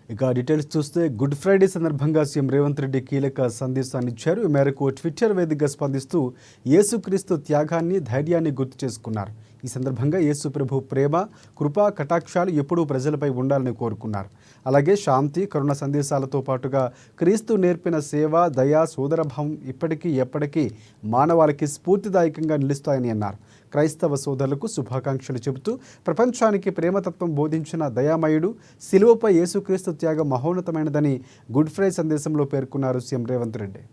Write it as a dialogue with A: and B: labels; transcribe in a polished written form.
A: ఇక డీటెయిల్స్ చూస్తే good Friday సందర్భంగా సీఎం రేవంత్ రెడ్డి కీలక సందేశాన్ని ఇచ్చారు. ఈ మేరకు ట్విట్టర్ వేదికగా స్పందిస్తూ యేసుక్రీస్తు త్యాగాన్ని, ధైర్యాన్ని గుర్తు చేసుకున్నారు. ఈ సందర్భంగా యేసు ప్రభు ప్రేమ, కృపా కటాక్షాలు ఎప్పుడూ ప్రజలపై ఉండాలని కోరుకున్నారు. అలాగే శాంతి, కరుణ సందేశాలతో పాటుగా క్రీస్తు నేర్పిన సేవ, దయ, సోదరభావం ఇప్పటికీ ఎప్పటికీ మానవాళికి స్ఫూర్తిదాయకంగా నిలుస్తాయని అన్నారు. క్రైస్తవ సోదరులకు శుభాకాంక్షలు చెబుతూ ప్రపంచానికి ప్రేమతత్వం బోధించిన దయామయుడు, శిలువపై యేసుక్రీస్తు త్యాగం మహోన్నతమైనదని గుడ్ ఫ్రైడే సందేశంలో పేర్కొన్నారు సీఎం రేవంత్ రెడ్డి.